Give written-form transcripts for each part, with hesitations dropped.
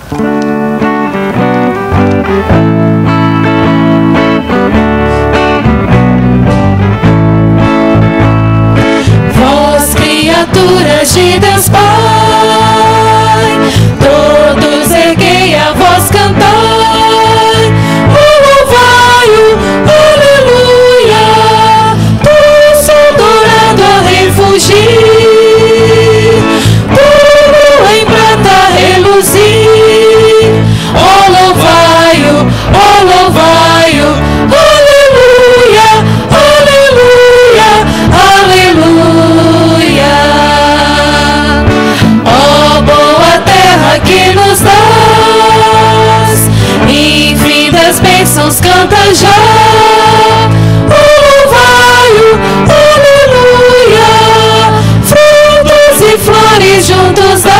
Vós, criaturas de Deus Pai, todos erguei a voz, cantai, louvai-o, aleluia, todos adorando a refugir, tudo em prata reluzir, oh louvai-o, aleluia, aleluia, aleluia. Ó boa terra que nos dás, infinitas bênçãos canta já, louvai-o, aleluia, frutos e flores juntos dai,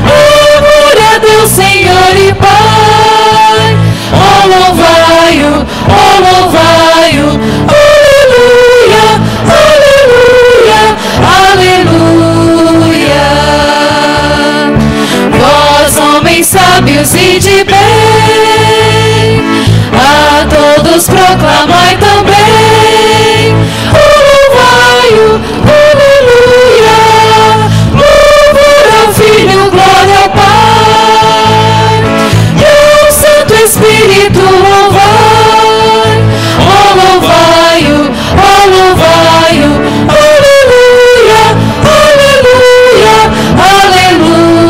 amor a Deus, Senhor e Pai, ó louvai-o, aleluia, aleluia, aleluia. Vós, homens sábios e de bem, a todos proclamai também, louvai-o, aleluia, louvor ao Filho, glória ao Pai, e ao Santo Espírito louvai, oh louvai-o, aleluia, aleluia, aleluia.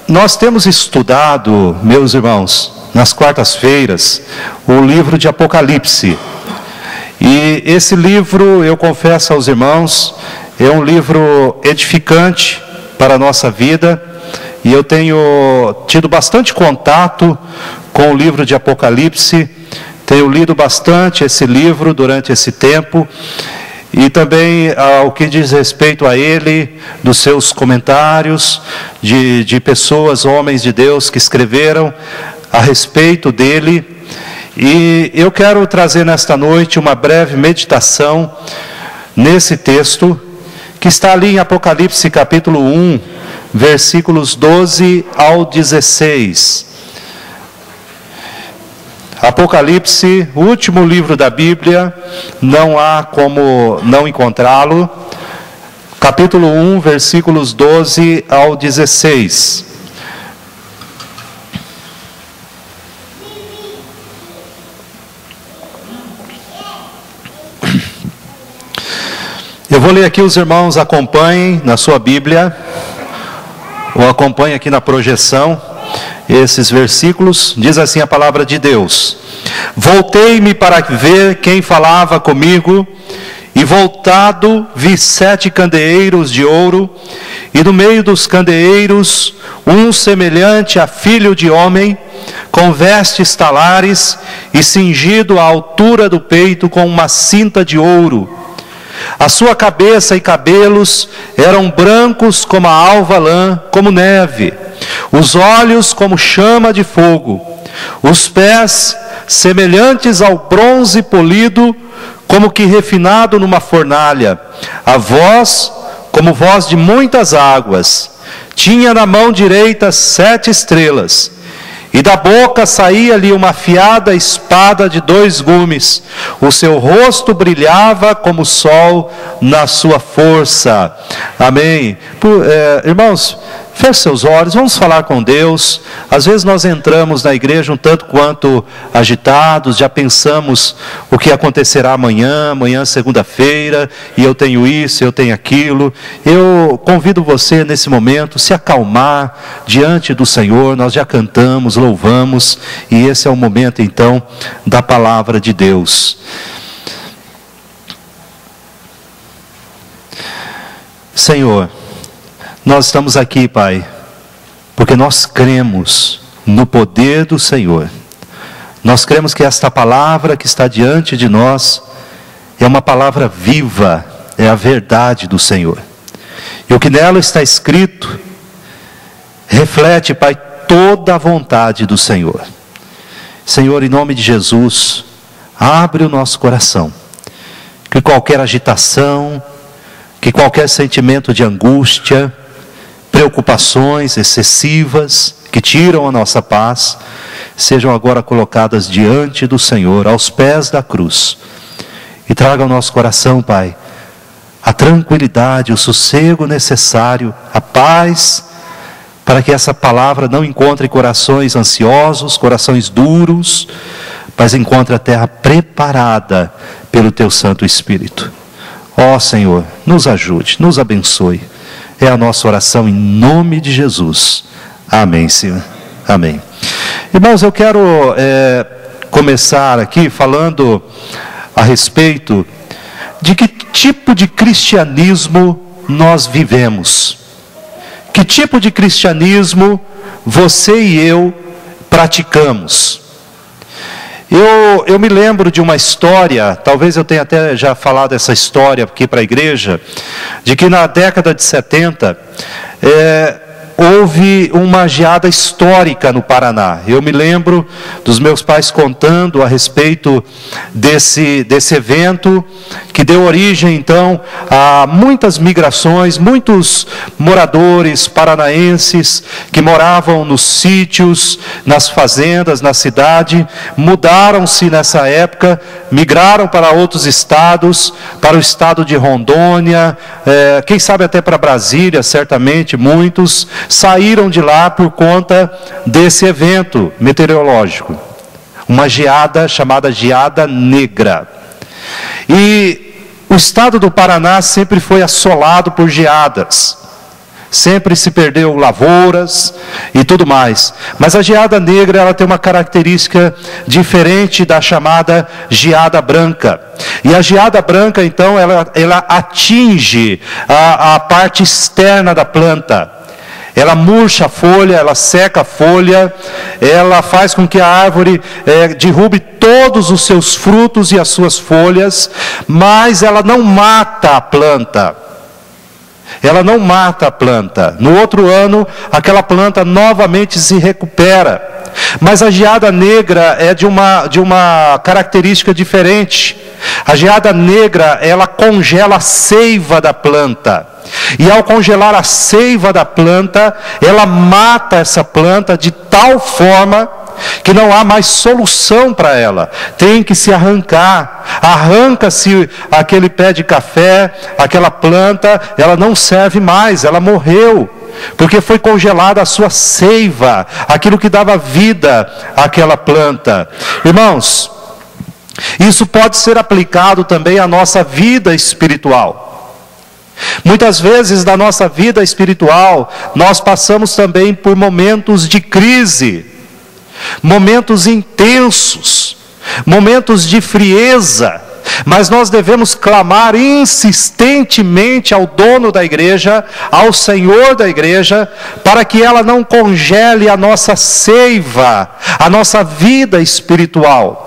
Nós temos estudado, meus irmãos, nas quartas-feiras, o livro de Apocalipse. E esse livro, eu confesso aos irmãos, é um livro edificante para a nossa vida. E eu tenho tido bastante contato com o livro de Apocalipse. Tenho lido bastante esse livro durante esse tempo. E também ao que diz respeito a ele, dos seus comentários, de pessoas, homens de Deus que escreveram a respeito dele. E eu quero trazer nesta noite uma breve meditação nesse texto, que está ali em Apocalipse capítulo 1, versículos 12 ao 16. Apocalipse, o último livro da Bíblia, não há como não encontrá-lo. Capítulo 1, versículos 12 ao 16. Eu vou ler aqui, os irmãos acompanhem na sua Bíblia, ou acompanhem aqui na projeção, esses versículos. Diz assim a palavra de Deus: voltei-me para ver quem falava comigo, e voltado vi 7 candeeiros de ouro, e no meio dos candeeiros um semelhante a filho de homem, com vestes talares, e cingido à altura do peito com uma cinta de ouro. A sua cabeça e cabelos eram brancos como a alva lã, como neve, os olhos como chama de fogo, os pés semelhantes ao bronze polido, como que refinado numa fornalha, a voz como voz de muitas águas. Tinha na mão direita 7 estrelas, e da boca saía-lhe uma afiada espada de 2 gumes. O seu rosto brilhava como o sol na sua força. Amém. Irmãos, feche seus olhos, vamos falar com Deus. Às vezes nós entramos na igreja um tanto quanto agitados, já pensamos o que acontecerá amanhã segunda-feira, e eu tenho isso, eu tenho aquilo. Eu convido você nesse momento, se acalmar diante do Senhor. Nós já cantamos, louvamos, e esse é o momento então da palavra de Deus. Senhor, nós estamos aqui, Pai, porque nós cremos no poder do Senhor. Nós cremos que esta palavra que está diante de nós é uma palavra viva, é a verdade do Senhor. E o que nela está escrito reflete, Pai, toda a vontade do Senhor. Senhor, em nome de Jesus, abre o nosso coração, que que qualquer agitação, que qualquer sentimento de angústia, preocupações excessivas que tiram a nossa paz, sejam agora colocadas diante do Senhor, aos pés da cruz. E traga ao nosso coração, Pai, a tranquilidade, o sossego necessário, a paz, para que essa palavra não encontre corações ansiosos, corações duros, mas encontre a terra preparada pelo Teu Santo Espírito. Ó Senhor, nos ajude, nos abençoe. É a nossa oração em nome de Jesus. Amém, Senhor. Amém. Irmãos, eu quero começar aqui falando a respeito de que tipo de cristianismo nós vivemos. Que tipo de cristianismo você e eu praticamos. Eu me lembro de uma história, talvez eu tenha até já falado essa história aqui para a igreja, de que na década de 70, houve uma geada histórica no Paraná. Eu me lembro dos meus pais contando a respeito desse evento, que deu origem então a muitas migrações, muitos moradores paranaenses que moravam nos sítios, nas fazendas, na cidade, mudaram-se nessa época, migraram para outros estados, para o estado de Rondônia, quem sabe até para Brasília, certamente muitos saíram de lá por conta desse evento meteorológico, uma geada chamada geada negra. E o estado do Paraná sempre foi assolado por geadas, sempre se perdeu lavouras e tudo mais, mas a geada negra ela tem uma característica diferente da chamada geada branca. E a geada branca então ela atinge a parte externa da planta. Ela murcha a folha, ela seca a folha, ela faz com que a árvore derrube todos os seus frutos e as suas folhas, mas ela não mata a planta. Ela não mata a planta. No outro ano, aquela planta novamente se recupera. Mas a geada negra é de uma característica diferente. A geada negra, ela congela a seiva da planta. E ao congelar a seiva da planta, ela mata essa planta de tal forma que não há mais solução para ela. Tem que se arrancar. Arranca-se aquele pé de café, aquela planta, ela não serve mais, ela morreu. Porque foi congelada a sua seiva, aquilo que dava vida àquela planta. Irmãos, isso pode ser aplicado também à nossa vida espiritual. Muitas vezes na nossa vida espiritual, nós passamos também por momentos de crise, momentos intensos, momentos de frieza, mas nós devemos clamar insistentemente ao dono da igreja, ao Senhor da igreja, para que ela não congele a nossa seiva, a nossa vida espiritual.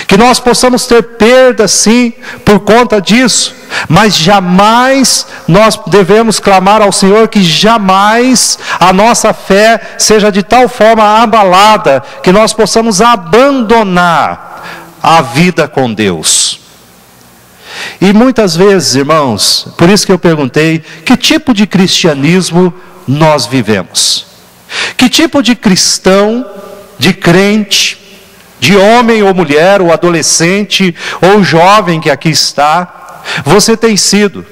Que nós possamos ter perda sim por conta disso, mas jamais nós devemos clamar ao Senhor que jamais a nossa fé seja de tal forma abalada que nós possamos abandonar a vida com Deus. E muitas vezes, irmãos, por isso que eu perguntei, que tipo de cristianismo nós vivemos? Que tipo de cristão, de crente, de homem ou mulher, ou adolescente, ou jovem que aqui está, você tem sido?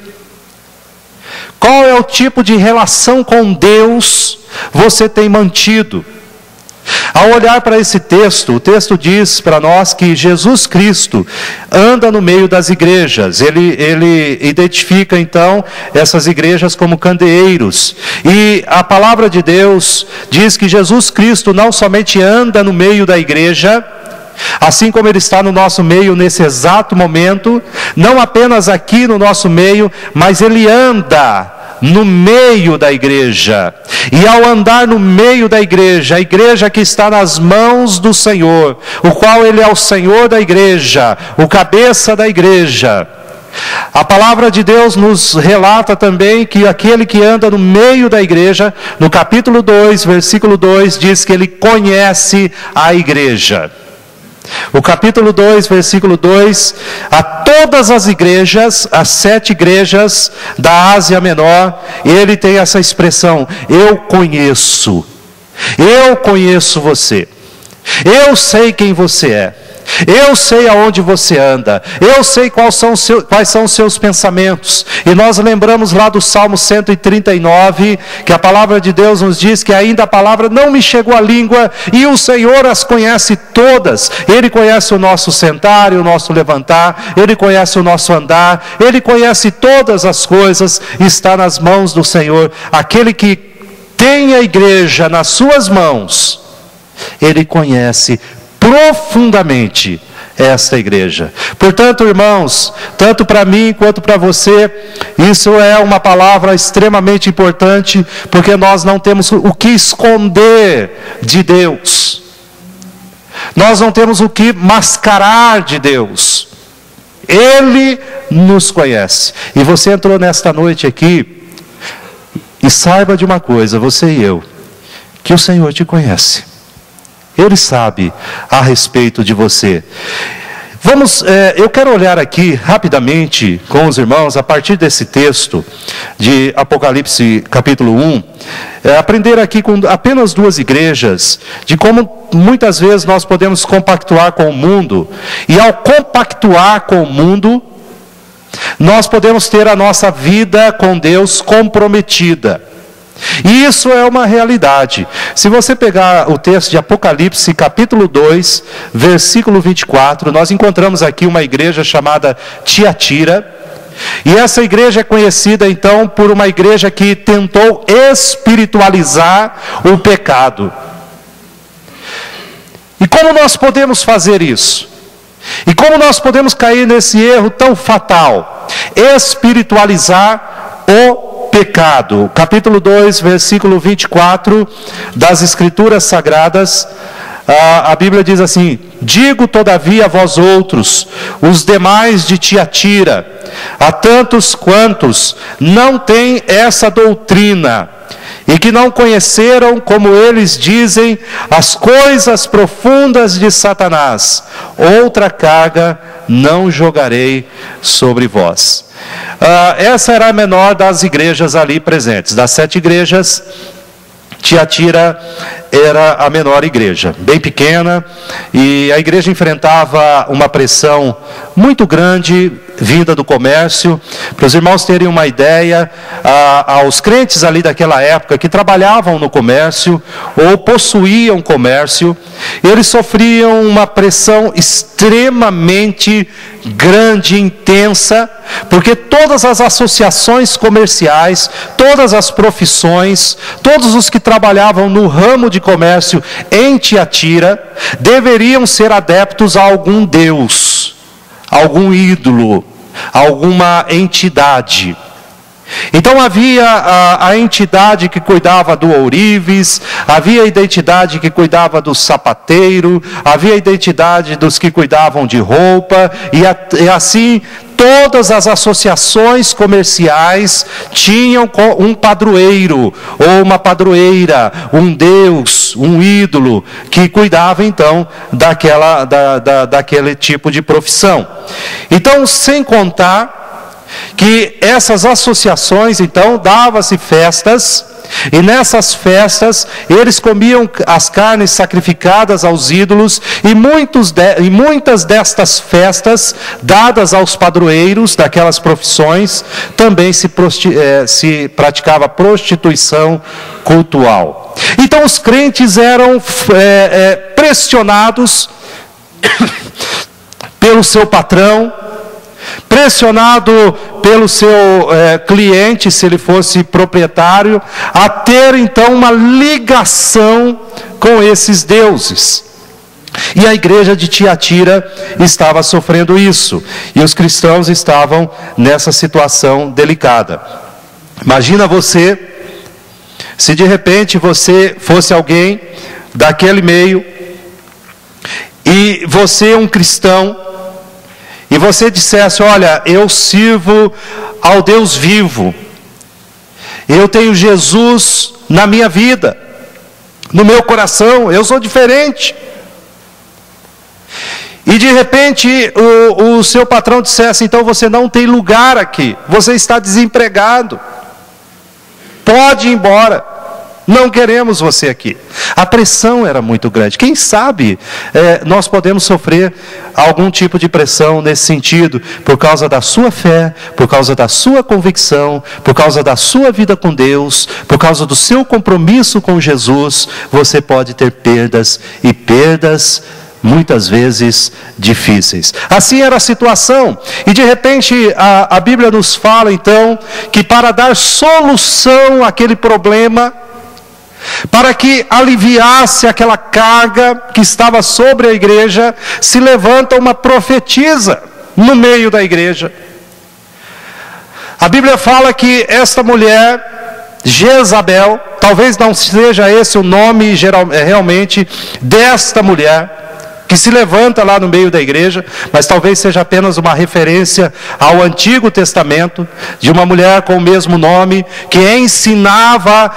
Qual é o tipo de relação com Deus você tem mantido? Ao olhar para esse texto, o texto diz para nós que Jesus Cristo anda no meio das igrejas. Ele identifica então essas igrejas como candeeiros. E a palavra de Deus diz que Jesus Cristo não somente anda no meio da igreja, assim como Ele está no nosso meio nesse exato momento, não apenas aqui no nosso meio, mas Ele anda no meio da igreja. E ao andar no meio da igreja, a igreja que está nas mãos do Senhor, o qual Ele é o Senhor da igreja, o cabeça da igreja, a palavra de Deus nos relata também que aquele que anda no meio da igreja, no capítulo 2, versículo 2, diz que ele conhece a igreja. O capítulo 2, versículo 2, a todas as igrejas, as 7 igrejas da Ásia Menor, ele tem essa expressão: eu conheço você, eu sei quem você é, eu sei aonde você anda, eu sei quais são os seus pensamentos. E nós lembramos lá do Salmo 139, que a palavra de Deus nos diz que ainda a palavra não me chegou à língua, e o Senhor as conhece todas. Ele conhece o nosso sentar e o nosso levantar, Ele conhece o nosso andar, Ele conhece todas as coisas, está nas mãos do Senhor. Aquele que tem a igreja nas suas mãos, Ele conhece profundamente esta igreja. Portanto, irmãos, tanto para mim quanto para você, isso é uma palavra extremamente importante, porque nós não temos o que esconder de Deus, nós não temos o que mascarar de Deus. Ele nos conhece. E você entrou nesta noite aqui, e saiba de uma coisa, você e eu, que o Senhor te conhece. Ele sabe a respeito de você. Eu quero olhar aqui rapidamente com os irmãos, a partir desse texto de Apocalipse capítulo 1, aprender aqui com apenas 2 igrejas, de como muitas vezes nós podemos compactuar com o mundo, e ao compactuar com o mundo, nós podemos ter a nossa vida com Deus comprometida. E isso é uma realidade. Se você pegar o texto de Apocalipse capítulo 2, versículo 24, nós encontramos aqui uma igreja chamada Tiatira. E essa igreja é conhecida então por uma igreja que tentou espiritualizar o pecado. E como nós podemos fazer isso? E como nós podemos cair nesse erro tão fatal? Espiritualizar o pecado. Capítulo 2, versículo 24 das Escrituras Sagradas, a Bíblia diz assim: digo todavia a vós outros, os demais de Tiatira, a tantos quantos não têm essa doutrina, e que não conheceram, como eles dizem, as coisas profundas de Satanás, outra carga não jogarei sobre vós. Essa era a menor das igrejas ali presentes. Das 7 igrejas, Tiatira era a menor igreja, bem pequena, e a igreja enfrentava uma pressão muito grande vinda do comércio. Para os irmãos terem uma ideia, aos crentes ali daquela época que trabalhavam no comércio ou possuíam comércio, eles sofriam uma pressão extremamente grande, intensa, porque todas as associações comerciais, todas as profissões, todos os que trabalhavam no ramo de comércio em Tiatira deveriam ser adeptos a algum deus, algum ídolo, alguma entidade. Então havia a entidade que cuidava do ourives, havia a identidade que cuidava do sapateiro, havia a identidade dos que cuidavam de roupa, e assim todas as associações comerciais tinham um padroeiro ou uma padroeira, um deus, um ídolo, que cuidava então daquele tipo de profissão. Então, sem contar que essas associações, então, davam-se festas, e nessas festas eles comiam as carnes sacrificadas aos ídolos, e muitas destas festas, dadas aos padroeiros daquelas profissões, também se praticava prostituição cultual. Então os crentes eram pressionados pelo seu patrão, pressionado pelo seu cliente, se ele fosse proprietário, a ter então uma ligação com esses deuses. E a igreja de Tiatira estava sofrendo isso, e os cristãos estavam nessa situação delicada. Imagina você, se de repente você fosse alguém daquele meio, e você é um cristão, e você dissesse: olha, eu sirvo ao Deus vivo, eu tenho Jesus na minha vida, no meu coração, eu sou diferente. e de repente o seu patrão dissesse: então você não tem lugar aqui, você está desempregado, pode ir embora, não queremos você aqui. A pressão era muito grande. Quem sabe nós podemos sofrer algum tipo de pressão nesse sentido, por causa da sua fé, por causa da sua convicção, por causa da sua vida com Deus, por causa do seu compromisso com Jesus. Você pode ter perdas, e perdas muitas vezes difíceis. Assim era a situação, e de repente a Bíblia nos fala então que para dar solução àquele problema, para que aliviasse aquela carga que estava sobre a igreja, se levanta uma profetisa no meio da igreja. A Bíblia fala que esta mulher, Jezabel, talvez não seja esse o nome realmente desta mulher, que se levanta lá no meio da igreja, mas talvez seja apenas uma referência ao Antigo Testamento, de uma mulher com o mesmo nome, que ensinava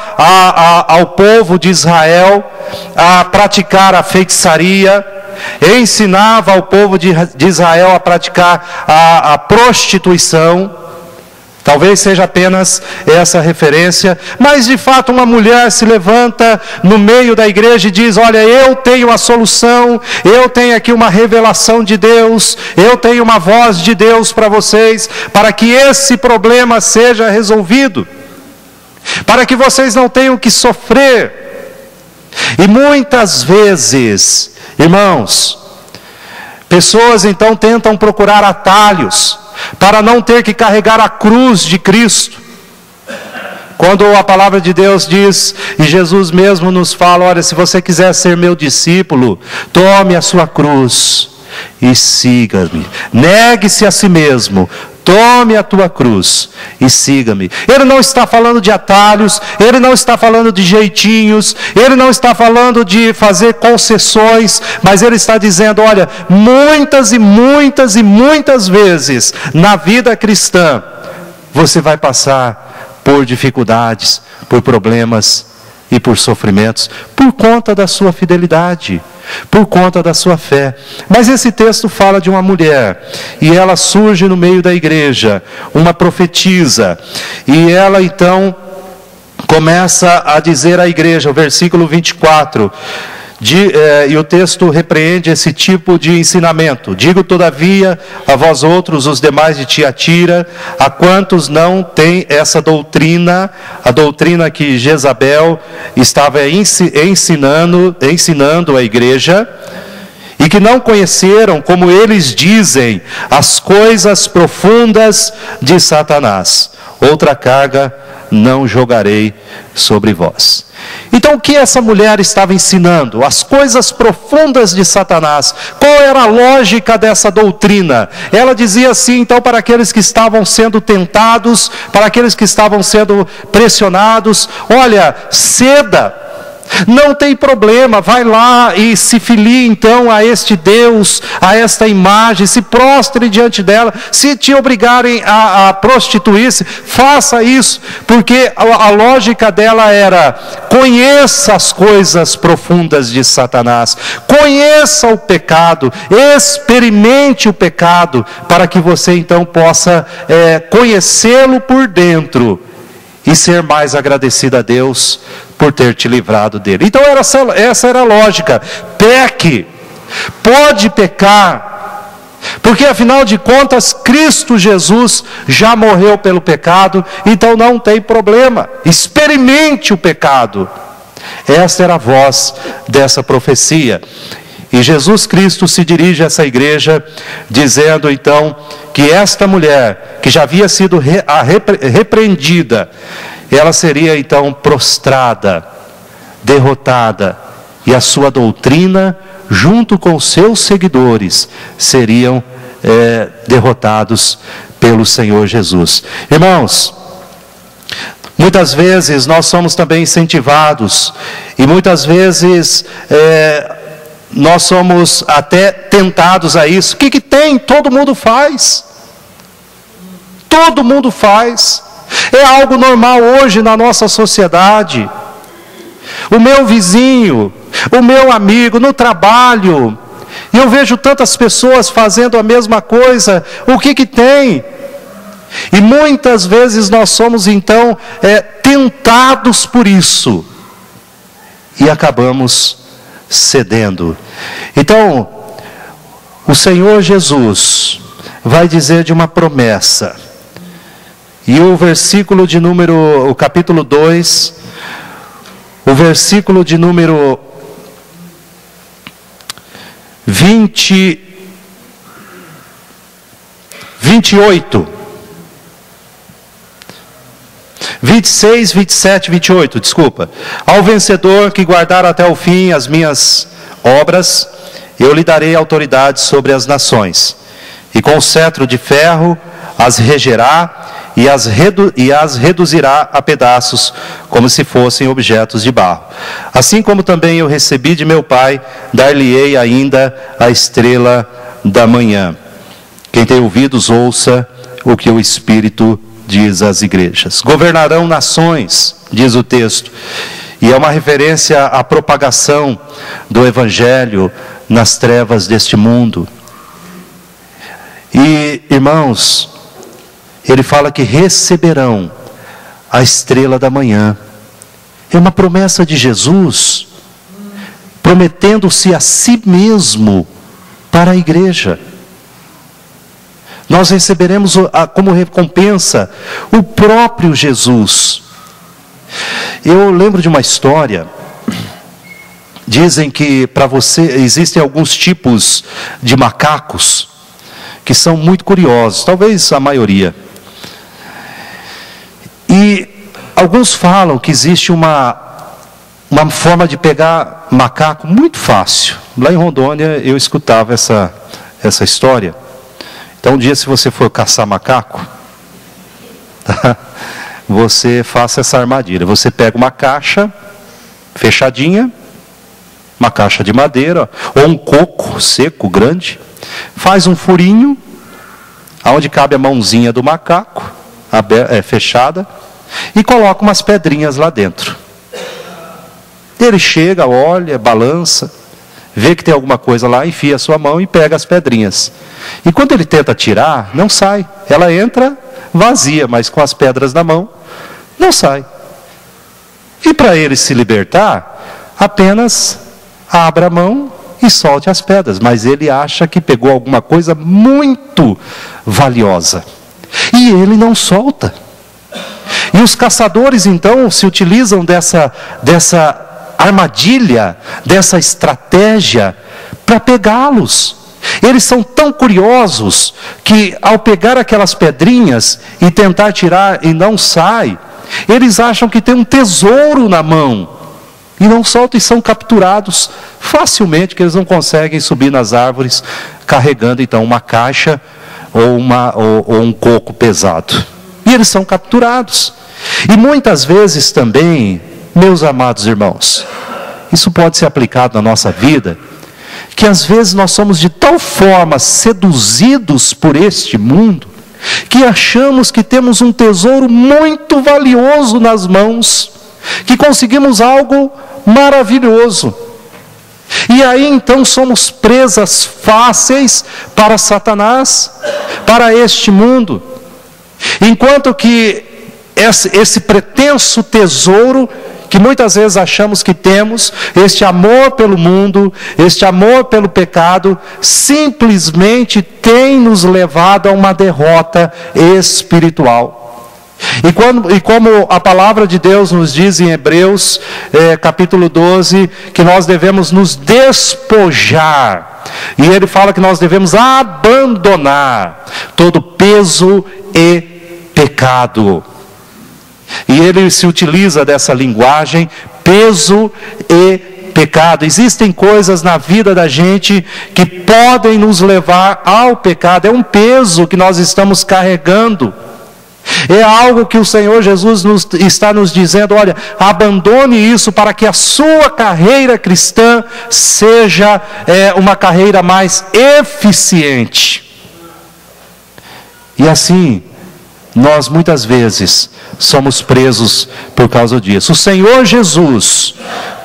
ao povo de Israel a praticar a feitiçaria, ensinava ao povo de Israel a praticar a prostituição. Talvez seja apenas essa referência, mas de fato uma mulher se levanta no meio da igreja e diz: olha, eu tenho a solução, eu tenho aqui uma revelação de Deus, eu tenho uma voz de Deus para vocês, para que esse problema seja resolvido, para que vocês não tenham que sofrer. E muitas vezes, irmãos, pessoas então tentam procurar atalhos para não ter que carregar a cruz de Cristo. Quando a palavra de Deus diz, e Jesus mesmo nos fala: olha, se você quiser ser meu discípulo, tome a sua cruz e siga-me. Negue-se a si mesmo, tome a tua cruz e siga-me. Ele não está falando de atalhos, ele não está falando de jeitinhos, ele não está falando de fazer concessões, mas ele está dizendo: olha, muitas e muitas e muitas vezes na vida cristã, você vai passar por dificuldades, por problemas e por sofrimentos, por conta da sua fidelidade, por conta da sua fé. Mas esse texto fala de uma mulher, e ela surge no meio da igreja, uma profetisa, e ela então começa a dizer à igreja, o versículo 24, e o texto repreende esse tipo de ensinamento: digo todavia a vós outros, os demais de Tiatira, a quantos não têm essa doutrina, a doutrina que Jezabel estava ensinando à igreja, e que não conheceram, como eles dizem, as coisas profundas de Satanás. Outra carga não jogarei sobre vós. Então o que essa mulher estava ensinando? As coisas profundas de Satanás. Qual era a lógica dessa doutrina? Ela dizia assim, então, para aqueles que estavam sendo tentados, para aqueles que estavam sendo pressionados: olha, ceda, não tem problema, vai lá e se filie então a este Deus, a esta imagem, se prostre diante dela. Se te obrigarem a prostituir-se, faça isso, porque a lógica dela era: conheça as coisas profundas de Satanás, conheça o pecado, experimente o pecado, para que você então possa conhecê-lo por dentro e ser mais agradecido a Deus por ter te livrado dele. Então essa era a lógica: peque, pode pecar, porque afinal de contas Cristo Jesus já morreu pelo pecado, então não tem problema, experimente o pecado. Essa era a voz dessa profecia. E Jesus Cristo se dirige a essa igreja dizendo então que esta mulher, que já havia sido repreendida, ela seria então prostrada, derrotada, e a sua doutrina, junto com os seus seguidores, seriam derrotados pelo Senhor Jesus. Irmãos, muitas vezes nós somos também incentivados, e muitas vezes nós somos até tentados a isso. O que tem? Todo mundo faz. Todo mundo faz. É algo normal hoje na nossa sociedade. O meu vizinho, o meu amigo, no trabalho, E eu vejo tantas pessoas fazendo a mesma coisa. O que que tem? E muitas vezes nós somos então tentados por isso. E acabamos cedendo. Então, o Senhor Jesus vai dizer de uma promessa. E o versículo de o capítulo 2, o versículo de número 28, 26, 27, 28, desculpa. Ao vencedor que guardar até o fim as minhas obras, eu lhe darei autoridade sobre as nações, e com o cetro de ferro as regerá e as reduzirá a pedaços, como se fossem objetos de barro. Assim como também eu recebi de meu Pai, dar-lhe-ei ainda a estrela da manhã. Quem tem ouvidos, ouça o que o Espírito diz às igrejas. Governarão nações, diz o texto, e é uma referência à propagação do Evangelho nas trevas deste mundo. E, irmãos, ele fala que receberão a estrela da manhã. É uma promessa de Jesus, prometendo-se a si mesmo para a igreja. Nós receberemos como recompensa o próprio Jesus. Eu lembro de uma história. Dizem que existem alguns tipos de macacos que são muito curiosos, talvez a maioria. E alguns falam que existe uma forma de pegar macaco muito fácil. Lá em Rondônia eu escutava essa história. Então um dia, se você for caçar macaco, você faça essa armadilha. Você pega uma caixa fechadinha, uma caixa de madeira, ou um coco seco, grande, faz um furinho, aonde cabe a mãozinha do macaco, fechada, e coloca umas pedrinhas lá dentro. Ele chega, olha, balança, vê que tem alguma coisa lá, enfia a sua mão e pega as pedrinhas. E quando ele tenta tirar, não sai. Ela entra vazia, mas com as pedras na mão, não sai. E para ele se libertar, apenas abra a mão e solte as pedras. Mas ele acha que pegou alguma coisa muito valiosa. E ele não solta. E os caçadores então se utilizam dessa armadilha, dessa estratégia para pegá-los. Eles são tão curiosos que ao pegar aquelas pedrinhas e tentar tirar e não sai, eles acham que tem um tesouro na mão e não soltam e são capturados facilmente, que eles não conseguem subir nas árvores carregando então uma caixa ou um coco pesado. E eles são capturados. E muitas vezes também, meus amados irmãos, isso pode ser aplicado na nossa vida, que às vezes nós somos de tal forma seduzidos por este mundo, que achamos que temos um tesouro muito valioso nas mãos, que conseguimos algo maravilhoso. E aí então somos presas fáceis para Satanás, para este mundo. Enquanto que esse pretenso tesouro, que muitas vezes achamos que temos, este amor pelo mundo, este amor pelo pecado, simplesmente tem nos levado a uma derrota espiritual. E como a palavra de Deus nos diz em Hebreus, capítulo 12, que nós devemos nos despojar. E ele fala que nós devemos abandonar todo peso e pecado. E ele se utiliza dessa linguagem, peso e pecado. Existem coisas na vida da gente que podem nos levar ao pecado. É um peso que nós estamos carregando. É algo que o Senhor Jesus está nos dizendo: olha, abandone isso para que a sua carreira cristã seja uma carreira mais eficiente. E assim, nós muitas vezes somos presos por causa disso. O Senhor Jesus,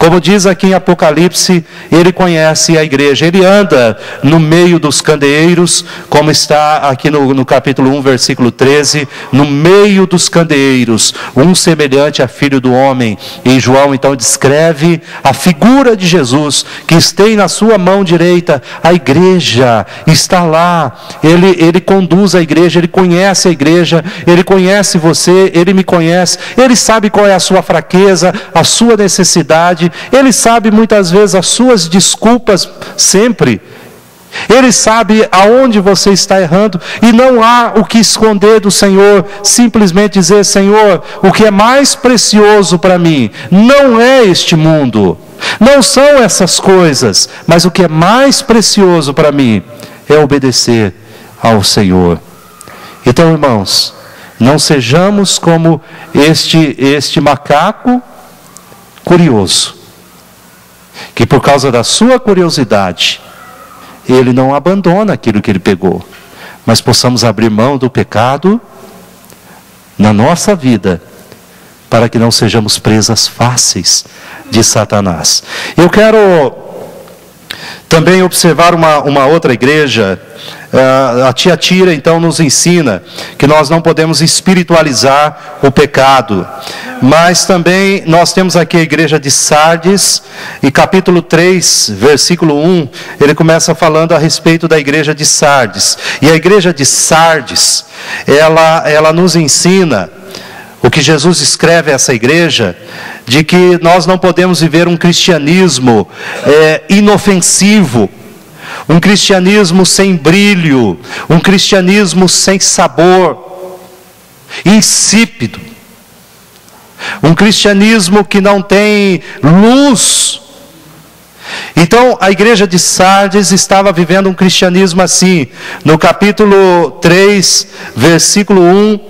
Como diz aqui em Apocalipse, ele conhece a igreja, ele anda no meio dos candeeiros, como está aqui no capítulo 1, versículo 13, no meio dos candeeiros, um semelhante a filho do homem. E João então descreve a figura de Jesus, que tem na sua mão direita a igreja, está lá, ele conduz a igreja, ele conhece a igreja, ele conhece você, ele me conhece, ele sabe qual é a sua fraqueza, a sua necessidade, ele sabe muitas vezes as suas desculpas, sempre. Ele sabe aonde você está errando, e não há o que esconder do Senhor. Simplesmente dizer: Senhor, o que é mais precioso para mim não é este mundo, não são essas coisas, mas o que é mais precioso para mim é obedecer ao Senhor. Então, irmãos, não sejamos como este macaco curioso, que por causa da sua curiosidade, ele não abandona aquilo que ele pegou, mas possamos abrir mão do pecado na nossa vida, para que não sejamos presas fáceis de Satanás. Eu quero também observar uma outra igreja. A Tiatira então nos ensina que nós não podemos espiritualizar o pecado, mas também nós temos aqui a igreja de Sardes, e capítulo 3, versículo 1, ele começa falando a respeito da igreja de Sardes. E a igreja de Sardes, ela nos ensina o que Jesus escreve a essa igreja, de que nós não podemos viver um cristianismo inofensivo, um cristianismo sem brilho, um cristianismo sem sabor, insípido, um cristianismo que não tem luz. Então a igreja de Sardes estava vivendo um cristianismo assim. No capítulo 3, versículo 1,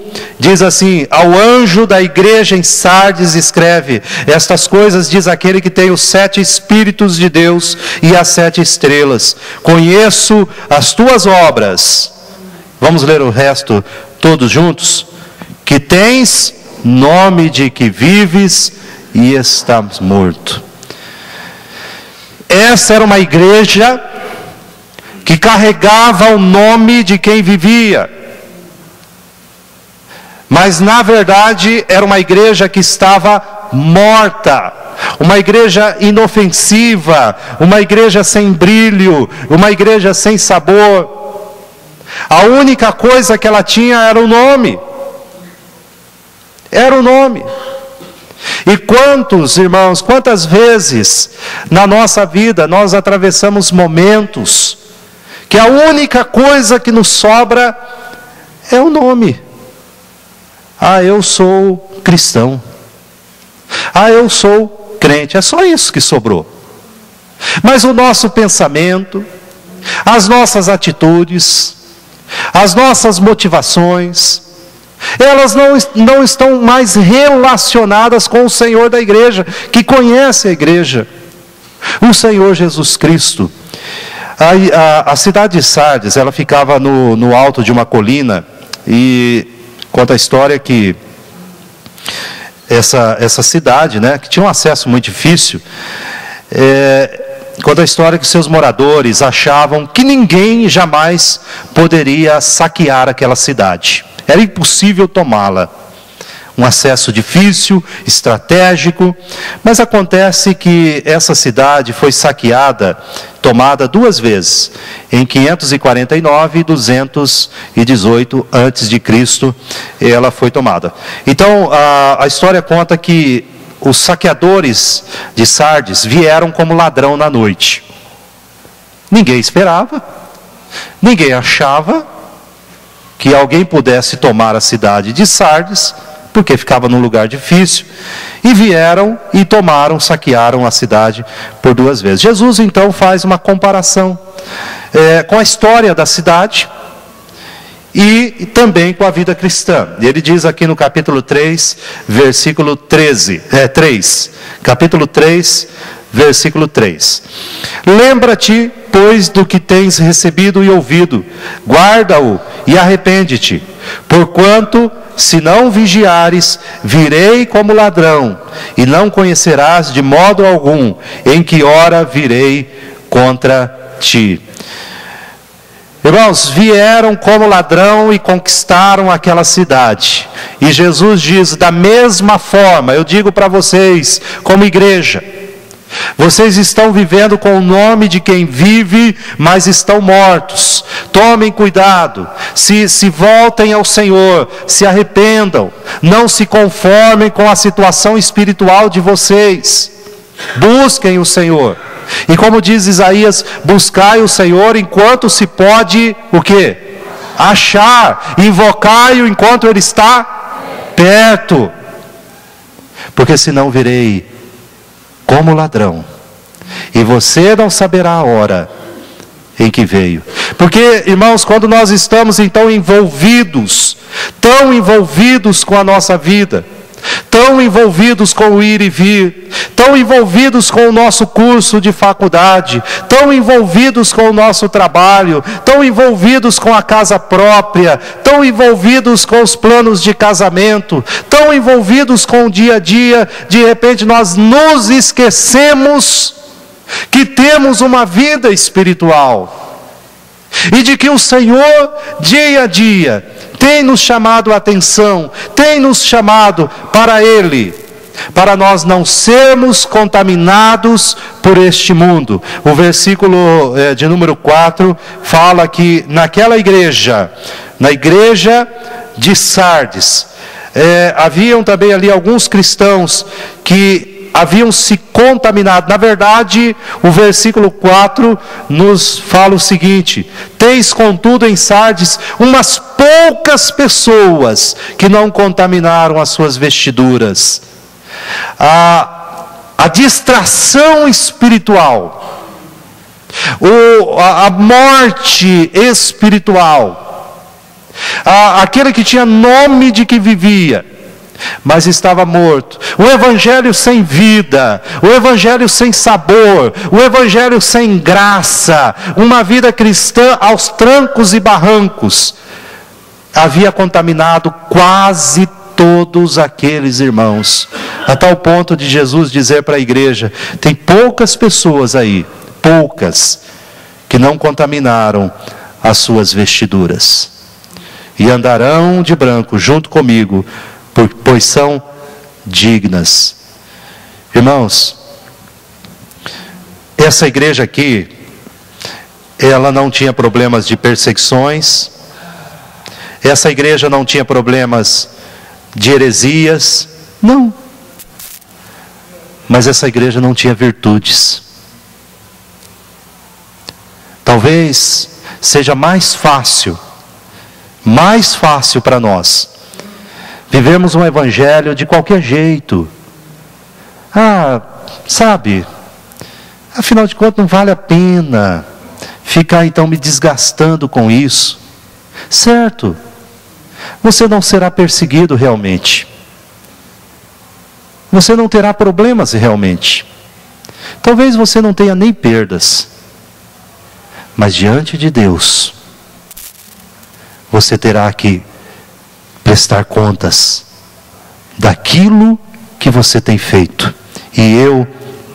diz assim: ao anjo da igreja em Sardes escreve: estas coisas diz aquele que tem os 7 Espíritos de Deus e as 7 estrelas. Conheço as tuas obras. Vamos ler o resto todos juntos? Que tens nome de que vives e estás morto. Essa era uma igreja que carregava o nome de quem vivia, mas na verdade era uma igreja que estava morta, uma igreja inofensiva, uma igreja sem brilho, uma igreja sem sabor. A única coisa que ela tinha era o nome. Era o nome. E quantos, irmãos, quantas vezes na nossa vida nós atravessamos momentos que a única coisa que nos sobra é o nome. Ah, eu sou cristão. Ah, eu sou crente. É só isso que sobrou. Mas o nosso pensamento, as nossas atitudes, as nossas motivações, elas não estão mais relacionadas com o Senhor da igreja, que conhece a igreja, o Senhor Jesus Cristo. A cidade de Sardes, ela ficava no alto de uma colina, e conta a história que essa cidade, né, que tinha um acesso muito difícil, conta a história que seus moradores achavam que ninguém jamais poderia saquear aquela cidade. Era impossível tomá-la. Um acesso difícil, estratégico, mas acontece que essa cidade foi saqueada, tomada 2 vezes, em 549 e 218 antes de Cristo, ela foi tomada. Então a história conta que os saqueadores de Sardes vieram como ladrão na noite. Ninguém esperava, ninguém achava que alguém pudesse tomar a cidade de Sardes, porque ficava num lugar difícil, e vieram e tomaram, saquearam a cidade por 2 vezes. Jesus então faz uma comparação com a história da cidade e também com a vida cristã. E ele diz aqui no capítulo 3, versículo 3, capítulo 3, versículo 3. Lembra-te, pois, do que tens recebido e ouvido, guarda-o e arrepende-te, porquanto, se não vigiares, virei como ladrão, e não conhecerás de modo algum em que hora virei contra ti. Irmãos, vieram como ladrão e conquistaram aquela cidade. E Jesus diz, da mesma forma, eu digo para vocês, como igreja, vocês estão vivendo com o nome de quem vive, mas estão mortos. Tomem cuidado, se voltem ao Senhor, se arrependam, não se conformem com a situação espiritual de vocês. Busquem o Senhor. E como diz Isaías, buscai o Senhor enquanto se pode, o quê? Achar, invocai-o enquanto Ele está perto. Porque senão virei como ladrão, e você não saberá a hora em que veio. Porque, irmãos, quando nós estamos então envolvidos, tão envolvidos com a nossa vida, tão envolvidos com o ir e vir, tão envolvidos com o nosso curso de faculdade, tão envolvidos com o nosso trabalho, tão envolvidos com a casa própria, tão envolvidos com os planos de casamento, tão envolvidos com o dia a dia, de repente nós nos esquecemos que temos uma vida espiritual e de que o Senhor, dia a dia, tem nos chamado a atenção, tem nos chamado para Ele, para nós não sermos contaminados por este mundo. O versículo de número 4 fala que naquela igreja, na igreja de Sardes, haviam também ali alguns cristãos que haviam se contaminado. Na verdade, o versículo 4 nos fala o seguinte: tens contudo em Sardes umas poucas pessoas que não contaminaram as suas vestiduras. A distração espiritual, a morte espiritual, aquele que tinha nome de que vivia, mas estava morto, o evangelho sem vida, o evangelho sem sabor, o evangelho sem graça, uma vida cristã aos trancos e barrancos, havia contaminado quase todos aqueles irmãos, a tal ponto de Jesus dizer para a igreja: tem poucas pessoas aí, poucas, que não contaminaram as suas vestiduras, e andarão de branco junto comigo, pois são dignas. Irmãos, essa igreja aqui, ela não tinha problemas de perseguições, essa igreja não tinha problemas de heresias, não, mas essa igreja não tinha virtudes. Talvez seja mais fácil para nós vivemos um evangelho de qualquer jeito. Sabe, afinal de contas não vale a pena ficar então me desgastando com isso. Certo, você não será perseguido realmente, você não terá problemas realmente, talvez você não tenha nem perdas, mas diante de Deus você terá que prestar contas daquilo que você tem feito, e eu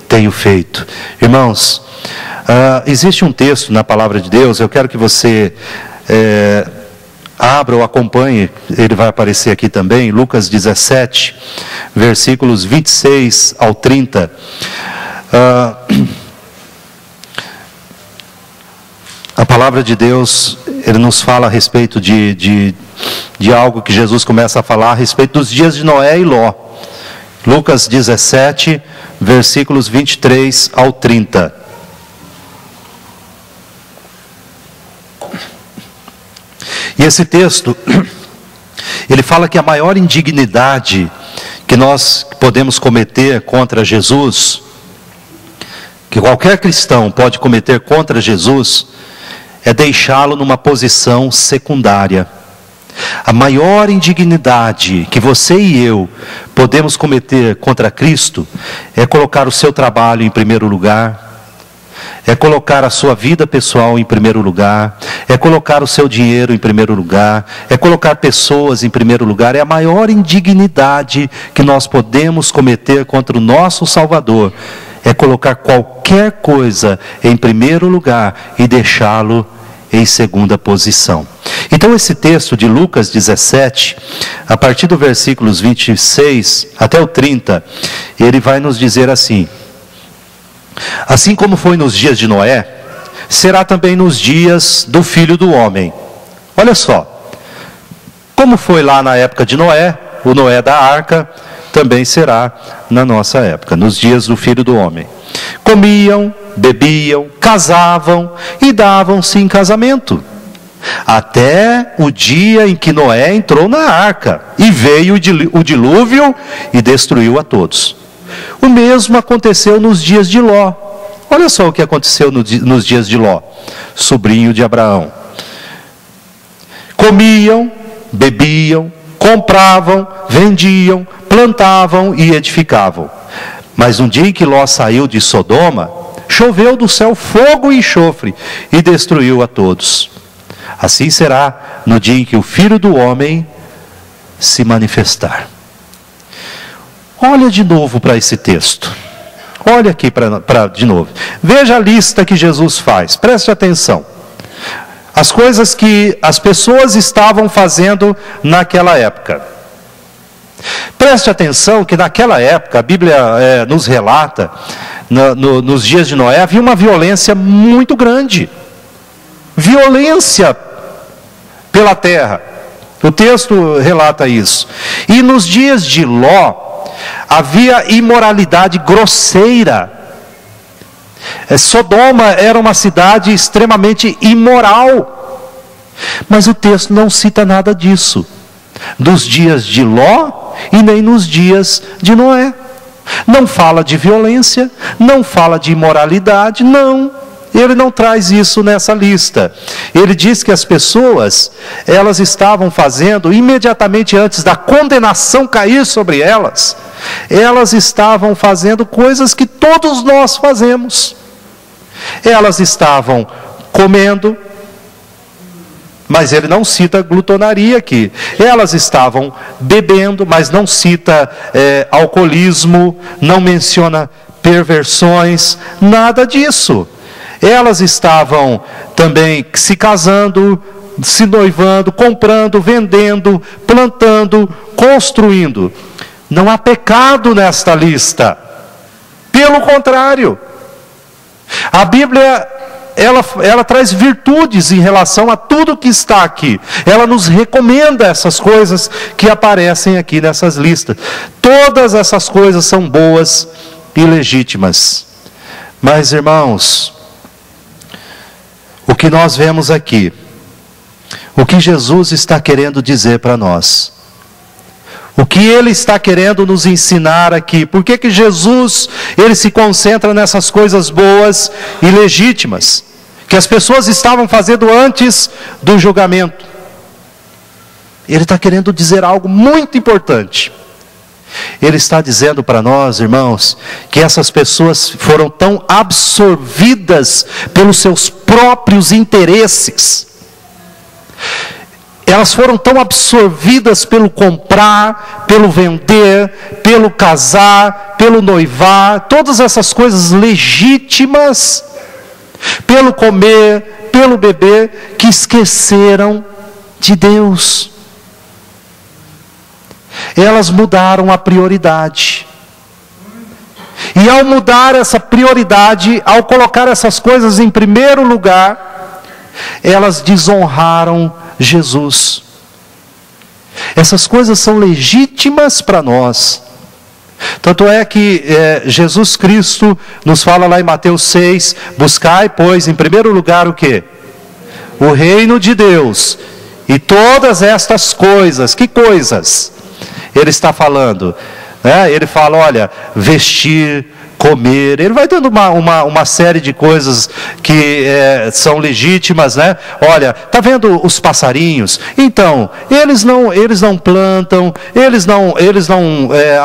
tenho feito. Irmãos, existe um texto na palavra de Deus, eu quero que você abra ou acompanhe, ele vai aparecer aqui também, Lucas 17, versículos 26 ao 30. A palavra de Deus, ele nos fala a respeito de algo que Jesus começa a falar a respeito dos dias de Noé e Ló. Lucas 17, versículos 23 ao 30. E esse texto, ele fala que a maior indignidade que nós podemos cometer contra Jesus, que qualquer cristão pode cometer contra Jesus, é deixá-lo numa posição secundária. A maior indignidade que você e eu podemos cometer contra Cristo é colocar o seu trabalho em primeiro lugar, é colocar a sua vida pessoal em primeiro lugar, é colocar o seu dinheiro em primeiro lugar, é colocar pessoas em primeiro lugar. É a maior indignidade que nós podemos cometer contra o nosso Salvador, é colocar qualquer coisa em primeiro lugar e deixá-lo em segunda posição. Então esse texto de Lucas 17, a partir do versículos 26 até o 30, ele vai nos dizer assim: assim como foi nos dias de Noé, será também nos dias do Filho do Homem. Olha só, como foi lá na época de Noé, o Noé da arca, também será na nossa época, nos dias do Filho do Homem. Comiam, bebiam, casavam e davam-se em casamento, até o dia em que Noé entrou na arca, e veio o dilúvio e destruiu a todos. O mesmo aconteceu nos dias de Ló. Olha só o que aconteceu nos dias de Ló, sobrinho de Abraão. Comiam, bebiam, compravam, vendiam, plantavam e edificavam. Mas no dia em que Ló saiu de Sodoma, choveu do céu fogo e enxofre e destruiu a todos. Assim será no dia em que o Filho do Homem se manifestar. Olha de novo para esse texto. Olha aqui de novo. Veja a lista que Jesus faz. Preste atenção. As coisas que as pessoas estavam fazendo naquela época. Preste atenção que naquela época, a Bíblia nos relata, nos dias de Noé, havia uma violência muito grande. Violência pela terra. O texto relata isso. E nos dias de Ló, havia imoralidade grosseira. Sodoma era uma cidade extremamente imoral. Mas o texto não cita nada disso, dos dias de Ló e nem nos dias de Noé. Não fala de violência, não fala de imoralidade, não. Ele não traz isso nessa lista. Ele diz que as pessoas, elas estavam fazendo, imediatamente antes da condenação cair sobre elas, elas estavam fazendo coisas que todos nós fazemos. Elas estavam comendo, mas ele não cita glutonaria aqui. Elas estavam bebendo, mas não cita alcoolismo, não menciona perversões, nada disso. Elas estavam também se casando, se noivando, comprando, vendendo, plantando, construindo. Não há pecado nesta lista. Pelo contrário, a Bíblia, ela traz virtudes em relação a tudo que está aqui. Ela nos recomenda essas coisas que aparecem aqui nessas listas. Todas essas coisas são boas e legítimas. Mas, irmãos, o que nós vemos aqui, o que Jesus está querendo dizer para nós, o que Ele está querendo nos ensinar aqui, por que Jesus, Ele se concentra nessas coisas boas e legítimas, que as pessoas estavam fazendo antes do julgamento. Ele está querendo dizer algo muito importante. Ele está dizendo para nós, irmãos, que essas pessoas foram tão absorvidas pelos seus próprios interesses. Elas foram tão absorvidas pelo comprar, pelo vender, pelo casar, pelo noivar, todas essas coisas legítimas, pelo comer, pelo beber, que esqueceram de Deus. Elas mudaram a prioridade. E ao mudar essa prioridade, ao colocar essas coisas em primeiro lugar, elas desonraram Jesus. Essas coisas são legítimas para nós. Tanto é que Jesus Cristo nos fala lá em Mateus 6, buscai, pois, em primeiro lugar o quê? O reino de Deus. E todas estas coisas, que coisas? Ele está falando, né? Ele fala, olha, vestir, comer. Ele vai dando uma série de coisas que são legítimas, né? Olha, tá vendo os passarinhos? Então, eles não plantam, eles não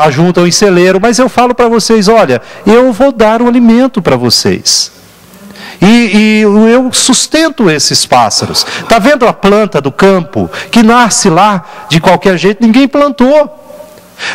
ajuntam em celeiro, mas eu falo para vocês, olha, eu vou dar o alimento para vocês. E eu sustento esses pássaros. Está vendo a planta do campo que nasce lá de qualquer jeito? Ninguém plantou.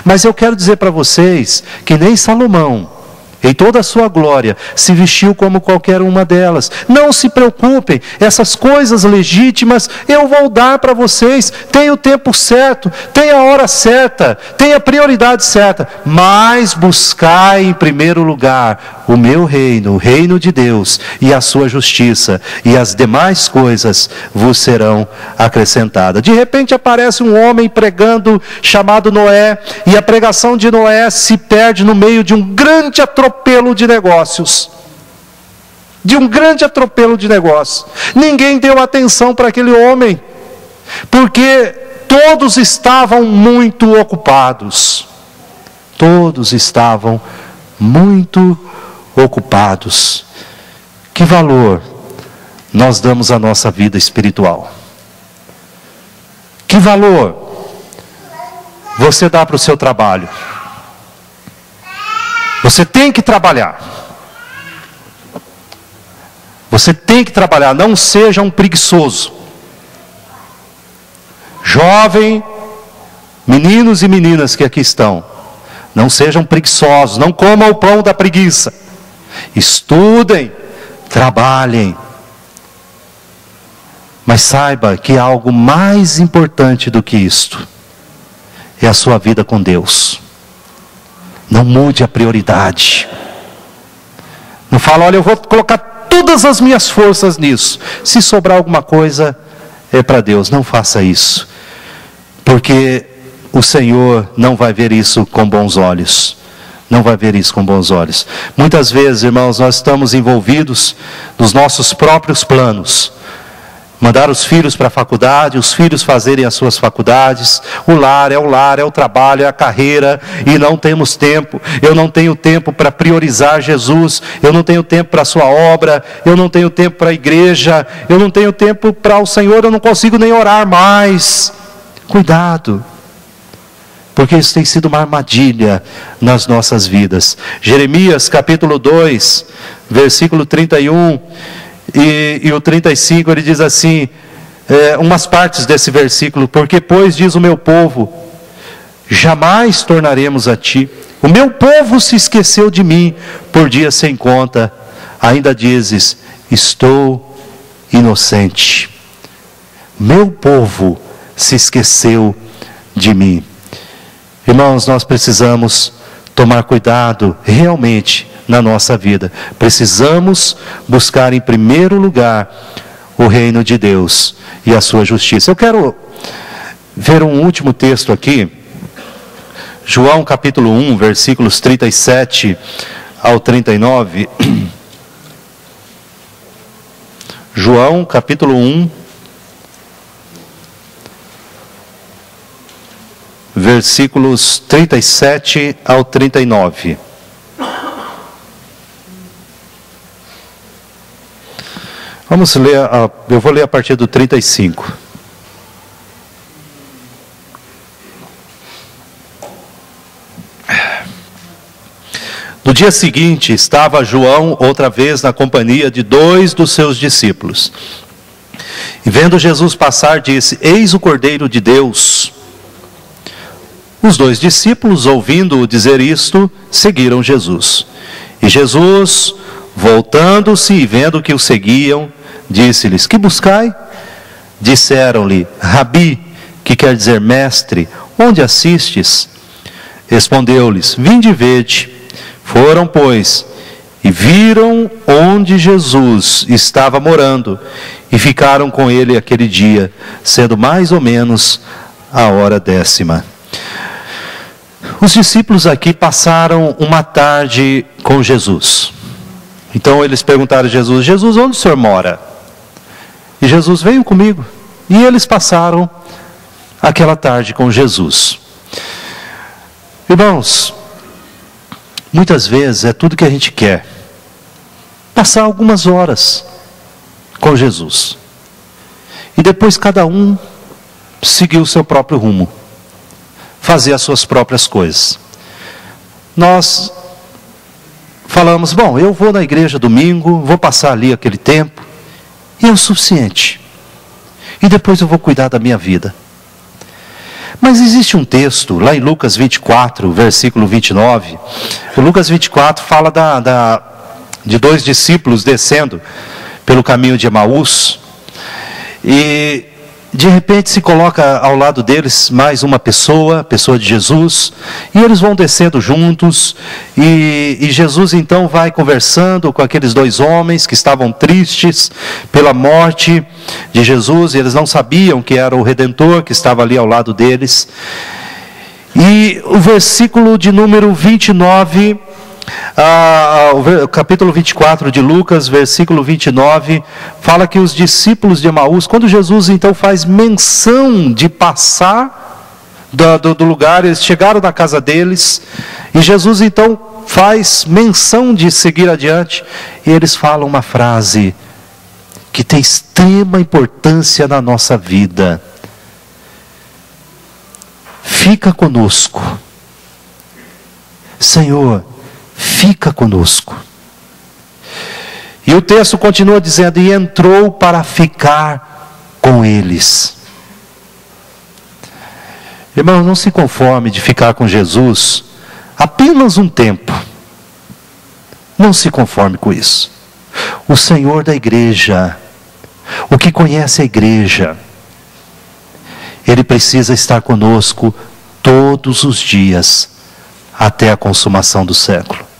Mas eu quero dizer para vocês que nem Salomão, em toda a sua glória, se vestiu como qualquer uma delas. Não se preocupem, essas coisas legítimas eu vou dar para vocês. Tem o tempo certo, tem a hora certa, tem a prioridade certa. Mas buscai em primeiro lugar o meu reino, o reino de Deus e a sua justiça, e as demais coisas vos serão acrescentadas. De repente aparece um homem pregando, chamado Noé, e a pregação de Noé se perde no meio de um grande atropelo de negócios. Ninguém deu atenção para aquele homem, porque todos estavam muito ocupados. Que valor nós damos à nossa vida espiritual? Que valor você dá para o seu trabalho? Você tem que trabalhar. Não seja um preguiçoso. Jovem, meninos e meninas que aqui estão, não sejam preguiçosos, não comam o pão da preguiça. Estudem, trabalhem. Mas saiba que há algo mais importante do que isto. É a sua vida com Deus. Não mude a prioridade. Não fala, olha, eu vou colocar todas as minhas forças nisso. Se sobrar alguma coisa, é para Deus. Não faça isso. Porque o Senhor não vai ver isso com bons olhos. Muitas vezes, irmãos, nós estamos envolvidos nos nossos próprios planos. Mandar os filhos para a faculdade, os filhos fazerem as suas faculdades. O lar, é o trabalho, é a carreira. E não temos tempo. Eu não tenho tempo para priorizar Jesus. Eu não tenho tempo para a sua obra. Eu não tenho tempo para a igreja. Eu não tenho tempo para o Senhor. Eu não consigo nem orar mais. Cuidado. Porque isso tem sido uma armadilha nas nossas vidas. Jeremias capítulo 2, versículo 31 e o 35, ele diz assim, umas partes desse versículo: porque pois diz o meu povo, jamais tornaremos a ti. O meu povo se esqueceu de mim por dias sem conta. Ainda dizes, estou inocente. Meu povo se esqueceu de mim. Irmãos, nós precisamos tomar cuidado realmente na nossa vida. Precisamos buscar em primeiro lugar o reino de Deus e a sua justiça. Eu quero ver um último texto aqui. João capítulo 1, versículos 37 ao 39. João capítulo 1, versículos 37 ao 39. Vamos ler, eu vou ler a partir do 35. No dia seguinte, estava João outra vez na companhia de 2 dos seus discípulos. E vendo Jesus passar, disse, eis o Cordeiro de Deus. Os 2 discípulos, ouvindo-o dizer isto, seguiram Jesus. E Jesus, voltando-se e vendo que o seguiam, disse-lhes, que buscai? Disseram-lhe, Rabi, que quer dizer mestre, onde assistes? Respondeu-lhes, vinde e vede. Foram, pois, e viram onde Jesus estava morando, e ficaram com ele aquele dia, sendo mais ou menos a hora 10ª. Os discípulos aqui passaram uma tarde com Jesus. Então eles perguntaram a Jesus, Jesus, onde o Senhor mora? E Jesus, veio comigo. E eles passaram aquela tarde com Jesus. Irmãos, muitas vezes é tudo que a gente quer. Passar algumas horas com Jesus. E depois cada um seguir o seu próprio rumo. Fazer as suas próprias coisas. Nós falamos, bom, eu vou na igreja domingo, vou passar ali aquele tempo, e é o suficiente. E depois eu vou cuidar da minha vida. Mas existe um texto, lá em Lucas 24, versículo 29. O Lucas 24 fala de dois discípulos descendo pelo caminho de Emaús. E de repente se coloca ao lado deles mais uma pessoa, a pessoa de Jesus. E eles vão descendo juntos. E Jesus então vai conversando com aqueles dois homens que estavam tristes pela morte de Jesus. E eles não sabiam que era o Redentor que estava ali ao lado deles. E o versículo de número 29... o capítulo 24 de Lucas, versículo 29, fala que os discípulos de Emaús, quando Jesus então faz menção de passar do lugar, eles chegaram na casa deles, e Jesus então faz menção de seguir adiante, e eles falam uma frase que tem extrema importância na nossa vida: fica conosco, Senhor, fica conosco. E o texto continua dizendo, e entrou para ficar com eles. Irmão, não se conforme de ficar com Jesus apenas um tempo. Não se conforme com isso. O Senhor da igreja, o que conhece a igreja, Ele precisa estar conosco todos os dias, até a consumação do século.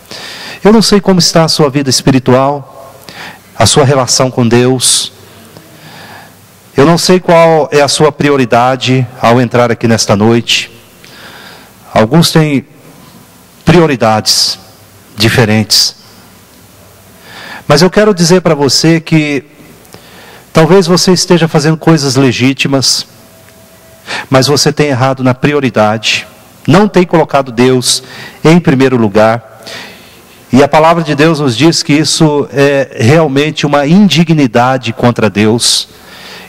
Eu não sei como está a sua vida espiritual, a sua relação com Deus. Eu não sei qual é a sua prioridade ao entrar aqui nesta noite. Alguns têm prioridades diferentes. Mas eu quero dizer para você que talvez você esteja fazendo coisas legítimas, mas você tem errado na prioridade. Não tem colocado Deus em primeiro lugar. E a palavra de Deus nos diz que isso é realmente uma indignidade contra Deus.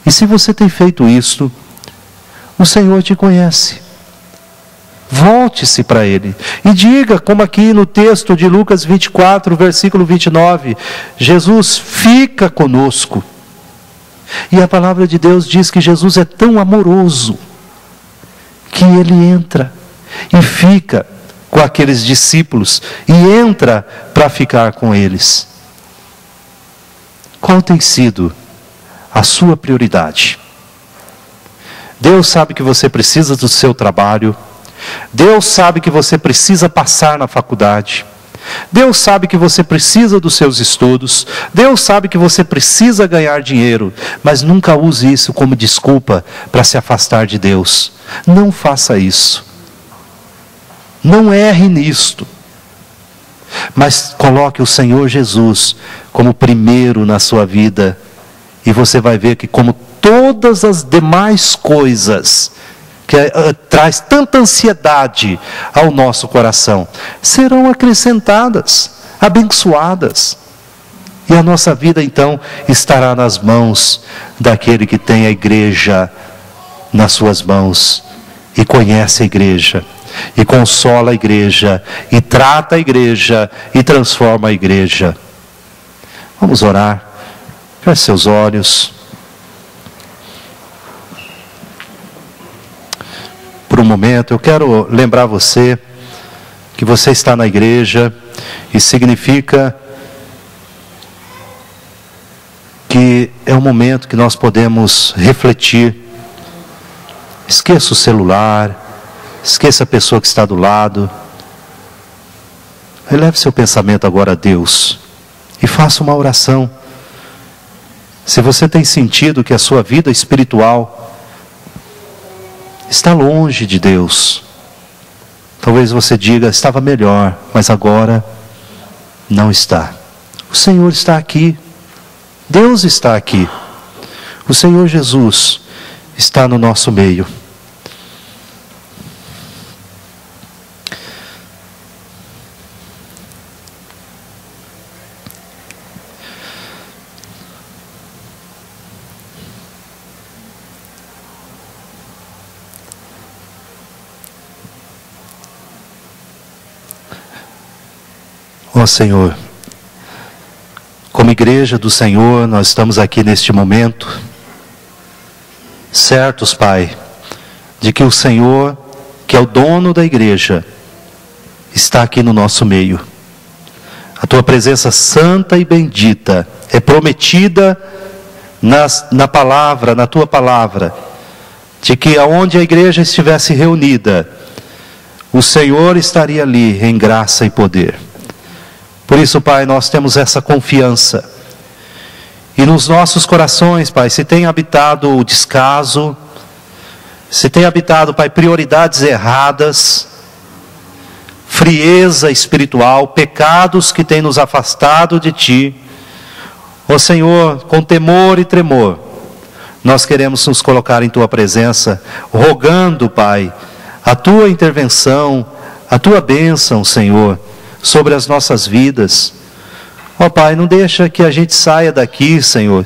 E se você tem feito isso, o Senhor te conhece. Volte-se para Ele. E diga, como aqui no texto de Lucas 24, versículo 29, Jesus fica conosco. E a palavra de Deus diz que Jesus é tão amoroso, que Ele entra e fica com aqueles discípulos, e entra para ficar com eles. Qual tem sido a sua prioridade? Deus sabe que você precisa do seu trabalho. Deus sabe que você precisa passar na faculdade. Deus sabe que você precisa dos seus estudos. Deus sabe que você precisa ganhar dinheiro. Mas nunca use isso como desculpa para se afastar de Deus. Não faça isso. Não erre nisto, mas coloque o Senhor Jesus como primeiro na sua vida, e você vai ver que, como todas as demais coisas que traz tanta ansiedade ao nosso coração, serão acrescentadas, abençoadas, e a nossa vida então estará nas mãos daquele que tem a igreja nas suas mãos, e conhece a igreja, e consola a igreja, e trata a igreja, e transforma a igreja. Vamos orar. Feche seus olhos. Por um momento, eu quero lembrar você que você está na igreja, e significa que é um momento que nós podemos refletir. Esqueça o celular, esqueça a pessoa que está do lado. Eleve seu pensamento agora a Deus e faça uma oração. Se você tem sentido que a sua vida espiritual está longe de Deus, talvez você diga, estava melhor, mas agora não está. O Senhor está aqui. Deus está aqui. O Senhor Jesus está no nosso meio. Ó Senhor, como igreja do Senhor, nós estamos aqui neste momento, certos, Pai, de que o Senhor, que é o dono da igreja, está aqui no nosso meio. A Tua presença santa e bendita é prometida na palavra, na Tua palavra, de que aonde a igreja estivesse reunida, o Senhor estaria ali em graça e poder. Por isso, Pai, nós temos essa confiança. E nos nossos corações, Pai, se tem habitado o descaso, se tem habitado, Pai, prioridades erradas, frieza espiritual, pecados que têm nos afastado de Ti, ó Senhor, com temor e tremor, nós queremos nos colocar em Tua presença, rogando, Pai, a Tua intervenção, a Tua bênção, Senhor, sobre as nossas vidas. Ó Pai, não deixa que a gente saia daqui, Senhor,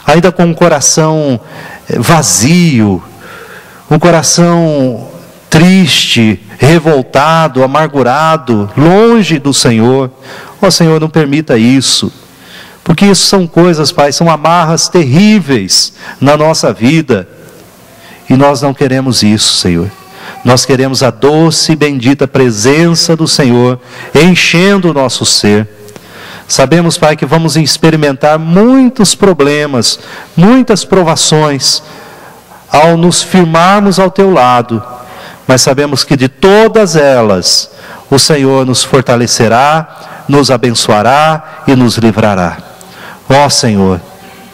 ainda com um coração vazio, um coração triste, revoltado, amargurado, longe do Senhor. Ó Senhor, não permita isso, porque isso são coisas, Pai, são amarras terríveis na nossa vida, e nós não queremos isso, Senhor. Nós queremos a doce e bendita presença do Senhor enchendo o nosso ser. Sabemos, Pai, que vamos experimentar muitos problemas, muitas provações, ao nos firmarmos ao Teu lado, mas sabemos que de todas elas, o Senhor nos fortalecerá, nos abençoará e nos livrará. Ó Senhor,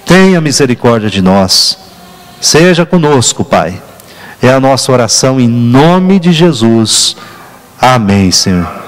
tenha misericórdia de nós, seja conosco, Pai. É a nossa oração em nome de Jesus. Amém, Senhor.